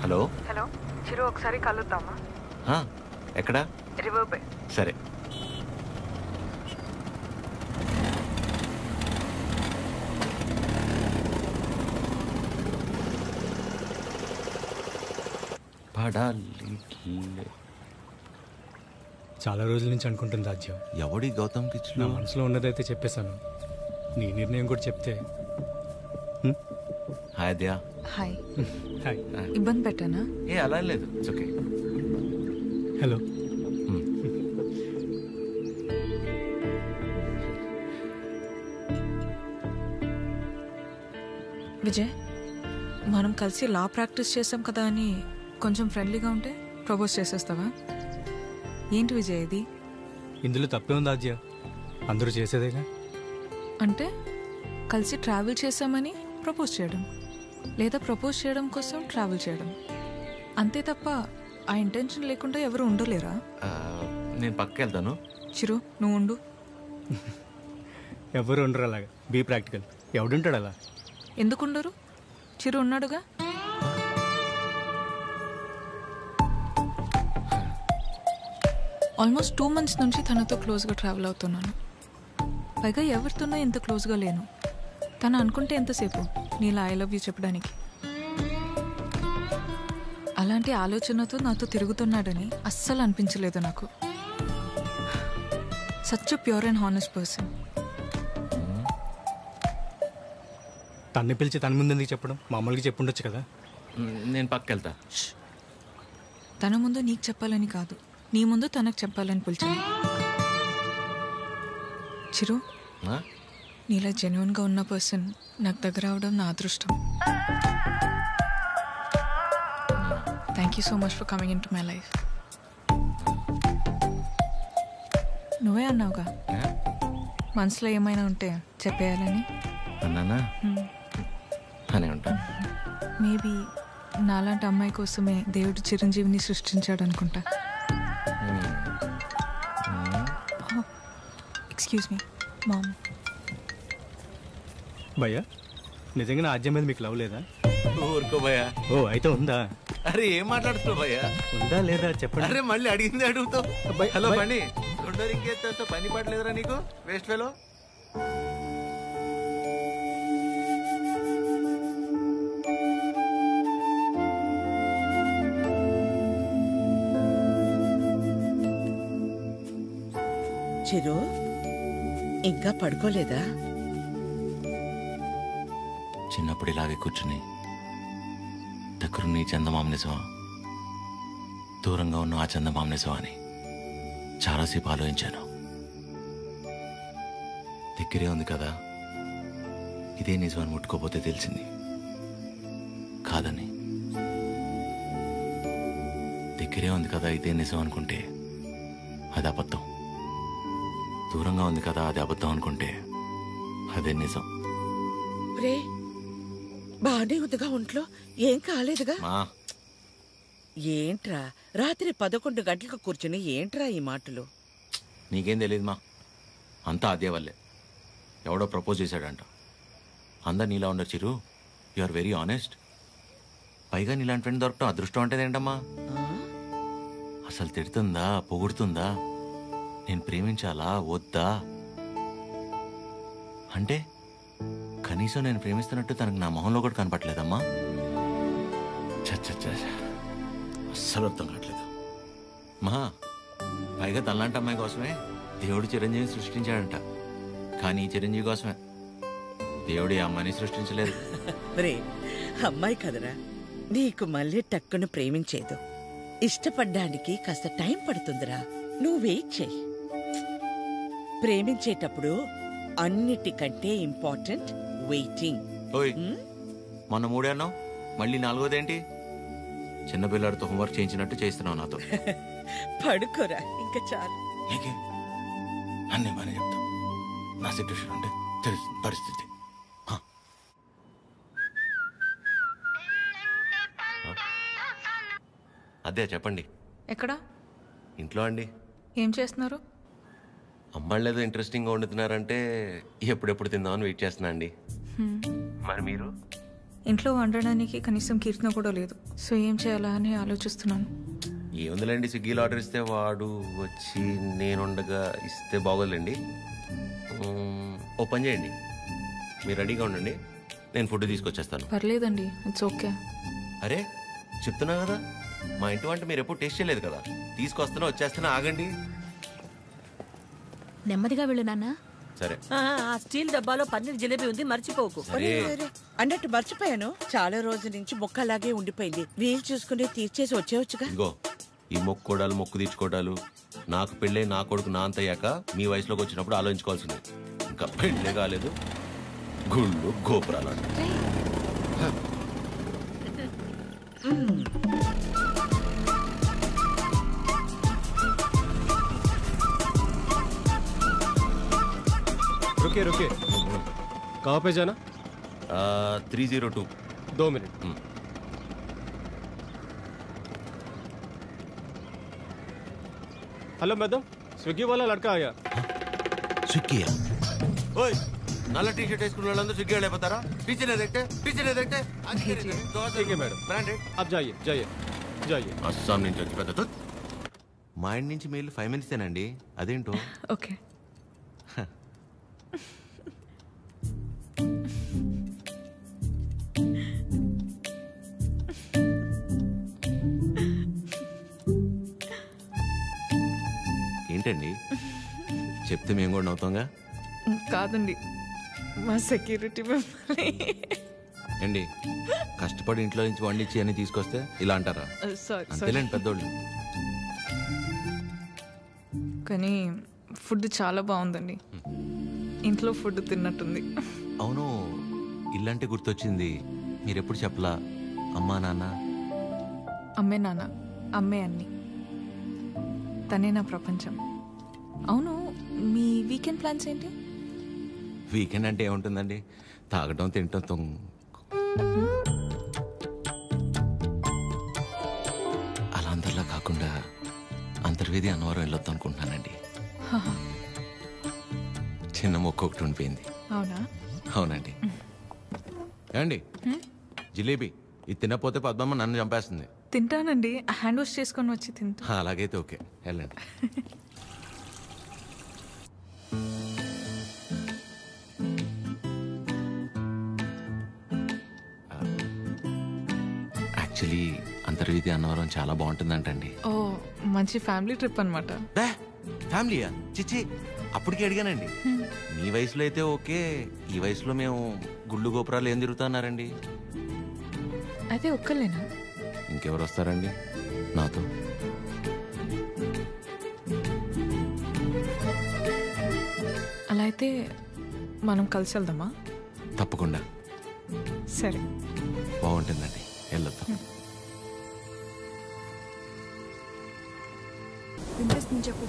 Hello hello చిరు, ఒకసారి కలుద్దామా? ఎక్కడ? River bay. సరే. చాలా రోజుల నుంచి అనుకుంటుంది రాజ్యం. ఎవడి గౌతమ్ కిచ్లు? నా మనసులో ఉన్నదైతే చెప్పేశాను. నీ నిర్ణయం కూడా చెప్తే. హాయ్ దయా. హాయ్. హాయ్. ఇబ్బంది పెట్టానా? అలా లేదు, ఇట్స్ ఓకే. హలో. విజయ్, మనం కలిసి లా ప్రాక్టీస్ చేసాం కదా అని కొంచెం ఫ్రెండ్లీగా ఉంటే ప్రపోజ్ చేసేస్తావా? ఏంటి విజయ్ ఇది? ఇందులో తప్పే ఉంది రాజ్య, అందరూ చేసేదేగా. అంటే కలిసి ట్రావెల్ చేసామని ప్రపోజ్ చేయడం, లేదా ప్రపోజ్ చేయడం కోసం ట్రావెల్ చేయడం, అంతే తప్ప ఆ ఇంటెన్షన్ లేకుండా ఎవరు ఉండలేరా? నేను పక్కకి వెళ్తాను. చిరు, నువ్వు ఉండు. ఎవరు ఉండరు అలాగా. Be practical. ఎవడుంటాడు అలా? ఎందుకుండరు? చిరు ఉన్నాడుగా. ఆల్మోస్ట్ 2 months నుంచి తనతో క్లోజ్గా ట్రావెల్ అవుతున్నాను. పైగా ఎవరితోనో ఎంత క్లోజ్గా లేను. తను అనుకుంటే ఎంతసేపు నీలా ఐ లవ్ యూ చెప్పడానికి. అలాంటి ఆలోచనతో నాతో తిరుగుతున్నాడని అస్సలు అనిపించలేదు నాకు. Such pure and honest person. తన్ని పిలిచి తన ముందు ఎందుకు చెప్పడం? మామూలుగా చెప్పుండొచ్చు కదా. నేను పక్కకి వెళ్తా. తన ముందు నీకు చెప్పాలని కాదు, నీ ముందు తనకు చెప్పాలని పిలిచాను. చిరు, నీలా జెన్యున్గా ఉన్న పర్సన్ నాకు దగ్గర అవడం నా అదృష్టం. Thank you so much for coming in to my life. నువ్వే అన్నావుగా మనసులో ఏమైనా ఉంటే చెప్పేయాలని. అన్నానా? అనే ఉంటా. మేబీ నాలాంటి అమ్మాయి కోసమే దేవుడు చిరంజీవిని సృష్టించాడు అనుకుంటా. Excuse me ma'am. భయ్యా, నిజంగా నా ఆజ్యం మీద మీకు లవ్ లేదా? ఊరుకో భయ్యా. ఓ, అయితే ఉందా? అరే ఏం మాట్లాడుతున్నావు భయ్యా? ఉందా లేదా చెప్పండి. అరే మళ్ళీ అడిగింది అడుగుతావు. హలో పని ఇంకేతో పని పడలేదురా నీకు? Waste fellow. చిరు, ఇంకా పడుకోలేదా? చిన్నప్పుడు ఇలాగే కూర్చుని దగ్గరున్న ఈ చందమామ నిజమా, దూరంగా ఉన్న ఆ చందమామ నిజమా అని చాలాసేపు ఆలోచించాను. దగ్గరే ఉంది కదా, ఇదే నిజమని ముట్టుకోపోతే తెలిసింది కాదని. దగ్గరే ఉంది కదా ఇదే నిజం అనుకుంటే అది అబద్ధం. దూరంగా ఉంది కదా అది అబద్ధం అనుకుంటే అదే నిజం. రే, బానే ఉందిగా ఒంట్లో? ఏం కాలేదుగా? ఏంట్రా రాత్రి 11 గంటలకు కూర్చుని ఏంట్రా ఈ మాటలు? నీకేం తెలియదు మా, అంతా అదే వల్లే. ఎవడో ప్రపోజ్ చేశాడంట. అందరు నీలా ఉండరు చిరు, యు ఆర్ వెరీ ఆనెస్ట్. పైగా నీలాంటి ఫ్రెండ్ దొరకటం అదృష్టం అంటే ఏంటమ్మా? అసలు తిడుతుందా, పొగుడుతుందా, నేను ప్రేమించాలా వద్దా అంటే కనీసం నేను ప్రేమిస్తున్నట్టు తనకు నా మొహంలో కూడా కనపట్లేదమ్మా. అస్సలు అర్థం కావట్లేదు మా. పైగా తనలాంటి అమ్మాయి కోసమే దేవుడు చిరంజీవిని సృష్టించాడంట. కానీ ఈ చిరంజీవి కోసమే దేవుడు ఈ అమ్మాయిని సృష్టించలేదు. రే, అమ్మాయి కదరా, నీకు మళ్ళీ టక్కును ప్రేమించేదు. ఇష్టపడ్డానికి కాస్త టైం పడుతుందిరా, నువ్వు వెయిట్ చెయ్యి. ప్రేమించేటప్పుడు అన్నిటికంటే ఇంపార్టెంట్ వెయిటింగ్. ఓయ్, మొన్న 3 అన్నావు, మళ్ళీ 4వదేంటి? చిన్నపిల్లడితో హోంవర్క్ చేయించినట్టు చేస్తున్నావు నాతో. పడుకోరా, ఇంకా చాలు. అన్నీ బాగానే చెప్తాం. నా సిట్యుయేషన్ అంటే తెలుస్తుంది పరిస్థితి. అదే చెప్పండి. ఎక్కడ? ఇంట్లో అండి. ఏం చేస్తున్నారు? అమ్మాళ్ళు ఏదో ఇంట్రెస్టింగ్గా వండుతున్నారంటే ఎప్పుడెప్పుడు తిందామని వెయిట్ చేస్తున్నా అండి. మరి మీరు? ఇంట్లో వండడానికి కనీసం కీర్తన కూడా లేదు. సో ఏం చేయాలా అని ఆలోచిస్తున్నాను. ఏముందిలేండి, స్విగ్గీలో ఆర్డర్ ఇస్తే వాడు వచ్చి నేనుండగా ఇస్తే బాగోదులేండి. ఓ పని చేయండి, మీరు రెడీగా ఉండండి, నేను ఫుడ్ తీసుకొచ్చేస్తాను. పర్లేదండి, ఇట్స్ ఓకే. అరే చెప్తున్నా కదా, మా ఇంటి వంట మీరు ఎప్పుడు టేస్ట్ చేయలేదు కదా, తీసుకొస్తున్నా వచ్చేస్తున్నా, ఆగండి. నెమ్మదిగా వెళ్ళు నాన్న. సరే ఆ స్టీల్ డబ్బాలో పన్నీర్ జిలేబీ ఉంది, మర్చిపోకు. సరే అన్నట్టు మర్చిపోయాను, చాలా రోజుల నుంచి మొక్క అలాగే ఉండిపోయింది. వీలు చూసుకుని తీర్చేసి వచ్చేవచ్చుగా. ఇదిగో ఈ మొక్కుకోవడాలు మొక్కు తీర్చుకోవడాలు నాకు పెళ్ళే నా కొడుకు నా అంత అయ్యాక మీ వయసులోకి వచ్చినప్పుడు ఆలోచించుకోవాల్సింది. ఇంకా పెళ్ళే కాలేదు, గుళ్ళు గోపురాలు అంట. रुके रुके, कहाँ पे जाना? 302. 2 मिनट. हेलो मैडम, स्विगी वाला लड़का आया. స్విగ్గీయా? ఓయ్, నల్ల టీ షర్ట్ వేసుకున్న వాళ్ళందరూ స్విగ్గీ వాళ్ళు అయిపోతారా? పీछे देखते ठीक है मैडम, బ్రాండెడ్. आप जाइए जाइए जाइए. అస్సాం నుంచి వచ్చి పెద్ద మా ఇంటి నుంచి మెయిల్ 5 మినిట్సేనండి, అదేంటో. ఓకే. ఏంటండి చెప్తే మేము కూడా నవ్వుతాంగా. కాదండి, మా సెక్యూరిటీ మిమ్మల్ని. ఏండి కష్టపడి ఇంట్లో నుంచి వండించి అని తీసుకొస్తే ఇలా అంటారా? సారీ అంతేలేండి పెద్దోళ్ళు. కానీ ఫుడ్ చాలా బాగుందండి, ఇంట్లో ఫుడ్ తిన్నట్టుంది. అవును, ఇల్లంటే గుర్తొచ్చింది, మీరెప్పుడు చెప్పలా అమ్మా నాన్న? అమ్మే నాన్న, అమ్మే అన్ని, తనే నా ప్రపంచం. అవును, మీ వీకెండ్ ప్లాన్స్ ఏంటి? వీకెండ్ అంటే ఏముంటుందండి, తాగటం తినటం అలా అందరిలా కాకుండా అంతర్వేది అన్నవరం వెళ్ళొద్దు అనుకుంటున్నానండి. చిన్న మొక్క ఒకటి ఉండిపోయింది. అవునా? అవునండి. ఏమండి జిలేబీ ఇది తినకపోతే పద్మమ్మ నన్ను చంపేస్తుంది. తింటానండి, హ్యాండ్ వాష్ చేసుకొని వచ్చి తింటా. అలాగైతే ఓకే, వెళ్ళండి. యాక్చువల్లీ అంతర్వేది అన్నవరం చాలా బాగుంటుందంటండి. ఓ, మంచి ఫ్యామిలీ ట్రిప్ అనమాట. ఫ్యామిలీయా? చిచ్చి, అప్పటికి అడిగానండి. మీ వయసులో అయితే ఓకే, ఈ వయసులో మేము గుళ్ళు గోపురాలు ఏం తిరుగుతున్నారండి. అయితే ఒక్కలేనా? ఇంకెవరు వస్తారండి నాతో? అలా అయితే మనం కలిసి వెళ్దామా? తప్పకుండా, సరే. బాగుంటుందండి, వెళ్ళొద్దాం. చెప్పు.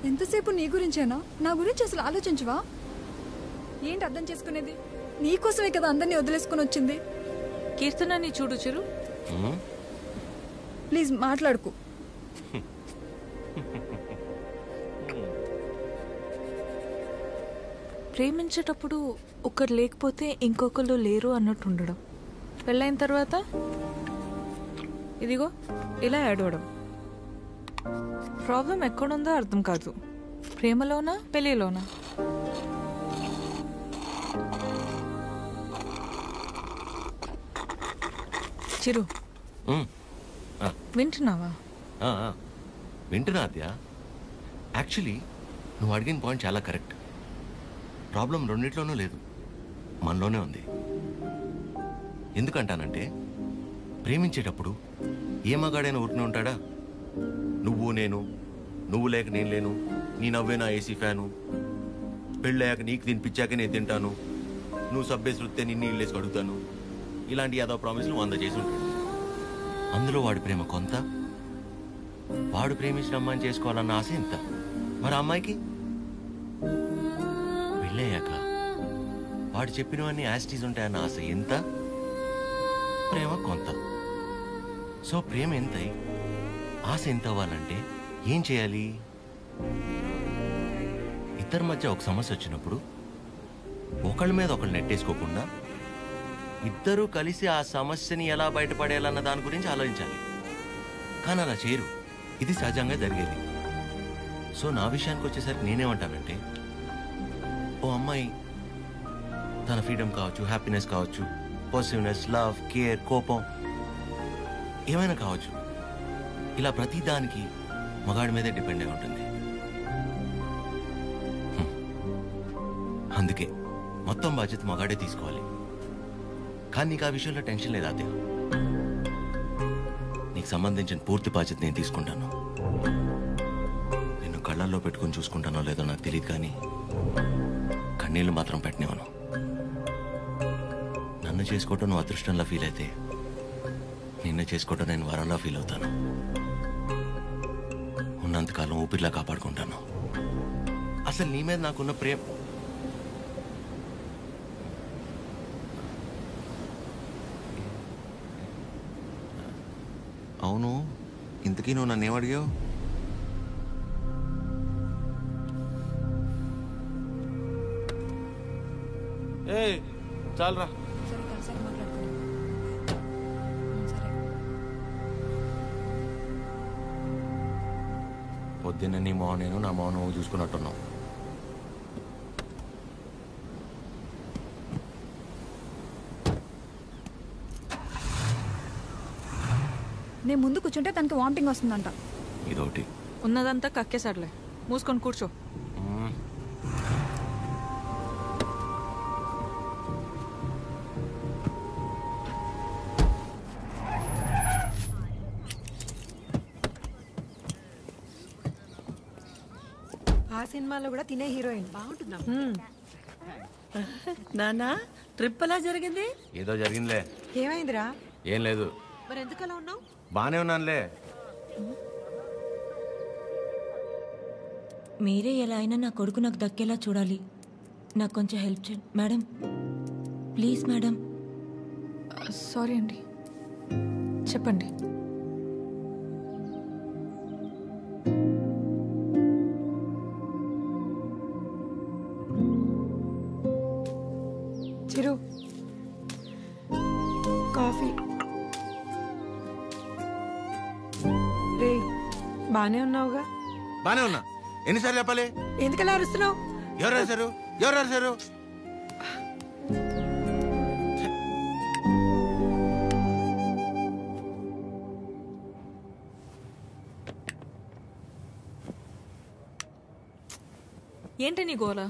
ఎంతసేపు నీ గురించేనా? నా గురించి అసలు ఆలోచించవా? ఏంటి అర్థం చేసుకునేది? నీకోసమే కదా అందరినీ వదిలేసుకుని వచ్చింది. కీర్తనని చూడు చిరు. ప్లీజ్ మాట్లాడుకు. ప్రేమించేటప్పుడు ఒకరు లేకపోతే ఇంకొకరు లేరు అన్నట్టు ఉండడం, పెళ్ళైన తర్వాత ఇదిగో ఇలా ఏడవడం. ప్రాబ్లం ఎక్కడుందో అర్థం కాదు, ప్రేమలోనా పెళ్ళిలోనా? చిరు, వింటున్నావా? వింటున్నా అద్యా. యాక్చువల్లీ నువ్వు అడిగిన పాయింట్ చాలా కరెక్ట్. ప్రాబ్లం రెండిట్లోనూ లేదు, మనలోనే ఉంది. ఎందుకంటానంటే ప్రేమించేటప్పుడు ఏ మగాడైనా ఊరినే ఉంటాడా? నువ్వు నేను, నువ్వు లేక నేను లేను, నీ నవ్వే నా ఏసీ ఫ్యాను, పెళ్ళయ్యాక నీకు తినిపించాక నేను తింటాను, నువ్వు సబ్బేసి వృత్తే నిన్ను ఇల్లేసి అడుగుతాను, ఇలాంటి యాదవ ప్రామిస్లు 100 చేసి ఉంటాడు. అందులో వాడి ప్రేమ కొంత, వాడు ప్రేమించిన అమ్మాయిని చేసుకోవాలన్న ఆశ ఇంత. మరి అమ్మాయికి పెళ్ళయ్యాక వాడు చెప్పినవన్నీ యాస్టీస్ ఉంటాయన్న ఆశ ఎంత, ప్రేమ కొంత. సో ప్రేమ ఎంత, ఆశ ఎంత అవ్వాలంటే ఏం చేయాలి? ఇద్దరి మధ్య ఒక సమస్య వచ్చినప్పుడు ఒకళ్ళ మీద ఒకళ్ళు నెట్టేసుకోకుండా ఇద్దరూ కలిసి ఆ సమస్యని ఎలా బయటపడేయాలన్న దాని గురించి ఆలోచించాలి. కానీ అలా చేయరు. ఇది సహజంగా జరిగేది. సో నా విషయానికి వచ్చేసరికి నేనేమంటానంటే, ఓ అమ్మాయి తన ఫ్రీడమ్ కావచ్చు, హ్యాపీనెస్ కావచ్చు, పాజిటివ్నెస్, లవ్, కేర్, కోపం ఏమైనా కావచ్చు, ఇలా ప్రతి దానికి మగాడి మీదే డిపెండ్ అయి ఉంటుంది. అందుకే మొత్తం బాధ్యత మగాడే తీసుకోవాలి. కానీ నీకు ఆ విషయంలో టెన్షన్ లేదా అదే? నీకు సంబంధించిన పూర్తి బాధ్యత నేను తీసుకుంటాను. నిన్ను కళ్ళల్లో పెట్టుకుని చూసుకుంటానో లేదో నాకు తెలియదు, కానీ కన్నీళ్లు మాత్రం పెట్టనివ్వను. నన్ను చేసుకోవటం నువ్వు అదృష్టంలా ఫీల్ అయితే, నిన్ను చేసుకోవటం నేను వరంలా ఫీల్ అవుతాను. ఉన్నంతకాలం ఊపిరిలా కాపాడుకుంటాను. అసలు నీ మీద నాకున్న ప్రేమ అవును. ఇంతకీ నువ్వు నన్ను ఏమడిగావు? చాలరా. సరే కలిసాక మాట్లాడుకుందాం. సరే. పొద్దున్న నీ మౌనం నేను, నా మౌనం నువ్వు చూసుకున్నట్టున్నావు. నేను ముందు కూర్చుంటే తనకి వామిటింగ్ వస్తుందంట. ఇదొకటి. ఉన్నదంతా కక్కేసాడులే, మూసుకొని కూర్చో. ఆ సినిమాలో కూడా తినే హీరోయిన్ బాగుంటుందా? నానా ట్రిప్ ఎలా జరిగింది? ఏదో జరిగిందిలే. ఏమైందిరా? ఏం లేదు. మరి ఎందుకు అలా ఉన్నావు? బానే ఉన్నానులే. మీరే ఎలా అయినా నా కొడుకు నాకు దక్కేలా చూడాలి. నాకు కొంచెం హెల్ప్ చేయండి మేడం, ప్లీజ్ మేడం. సారీ అండి, చెప్పండి. చిరు కాఫీ. రే బానే ఉన్నావుగా? బానే ఉన్నా. ఎన్నిసార్లు చెప్పాలి? ఎందుకలా అరుస్తున్నావు? ఎవరు రాశారు? ఎవరు రాశారు? ఏంటి నీ గోల?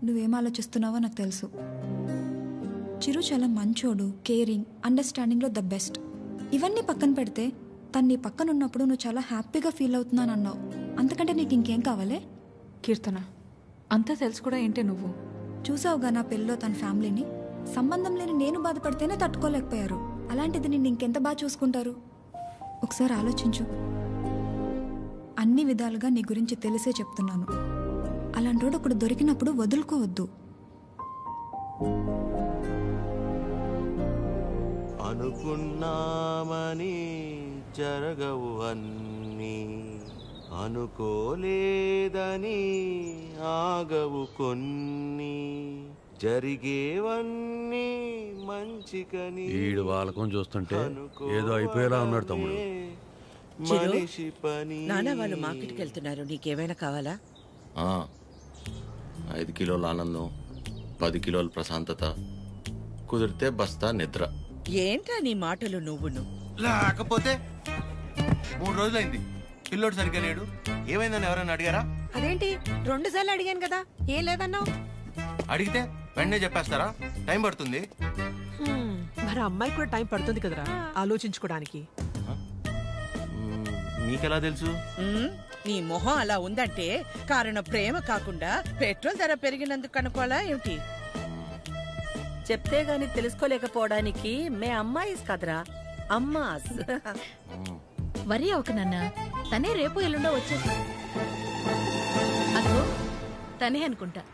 నువ్వేం ఆలోచిస్తున్నావో నాకు తెలుసు. చిరు చాలా మంచోడు, కేరింగ్, అండర్స్టాండింగ్లో ద బెస్ట్. ఇవన్నీ పక్కన పెడితే తను నీ పక్కన ఉన్నప్పుడు నువ్వు చాలా హ్యాపీగా ఫీల్ అవుతున్నాను అన్నావు. అంతకంటే నీకు ఇంకేం కావాలి? కీర్తన, అంతా తెలుసు కూడా ఏంటి నువ్వు? చూసావుగా నా పెళ్ళిలో తన ఫ్యామిలీని. సంబంధం లేని నేను బాధపడితేనే తట్టుకోలేకపోయారు. అలాంటిది నిన్ను ఇంకెంత బాగా చూసుకుంటారు? ఒకసారి ఆలోచించు. అన్ని విధాలుగా నీ గురించి తెలిసే చెప్తున్నాను. అలాంటోడు ఒకడు దొరికినప్పుడు వదులుకోవద్దు. అనుకున్నామని జరగవు అన్నీ, అనుకోలేదని ఆగవు కొన్ని, జరిగేవన్నీ మంచికని. ఈడు వాళ్ళకం చూస్తుంటే ఏదో అయిపోయేలా ఉన్నాడు తమ్ముడు. మనిషి పని. నాన్న వాళ్ళు మార్కెట్కి వెళ్తున్నారు, నీకేమైనా కావాలా? 5 కిలోల ఆనందం, 10 కిలోల ప్రశాంతత, కుదిరితే బస్తా నిద్ర. ఏంటా నీ మాటలు నువ్వును? లేకపోతే 3 రోజులైంది పిల్లోడు సరిగ్గా లేడు. ఏమైందని ఎవరైనా అడిగారా? అదేంటి 2 సార్లు అడిగాను కదా, ఏం లేదన్నావు? అడిగితే వెంటనే చెప్పేస్తారా? టైం పడుతుంది. మరి అమ్మాయి కూడా టైం పడుతుంది కదరా ఆలోచించుకోవడానికి. మీకెలా తెలుసు? నీ మొహం అలా ఉందంటే కారణం ప్రేమ కాకుండా పెట్రోల్ ధర పెరిగినందుకు అనుకోవాలా ఏమిటి? చెప్తే గాని తెలుసుకోలేకపోవడానికి మే అమ్మాయిస్ కదరా, అమ్మాస్. వరి ఒక నాన్న, తనే రేపు ఎల్లుండో వచ్చేసి. అదో తనే అనుకుంటా.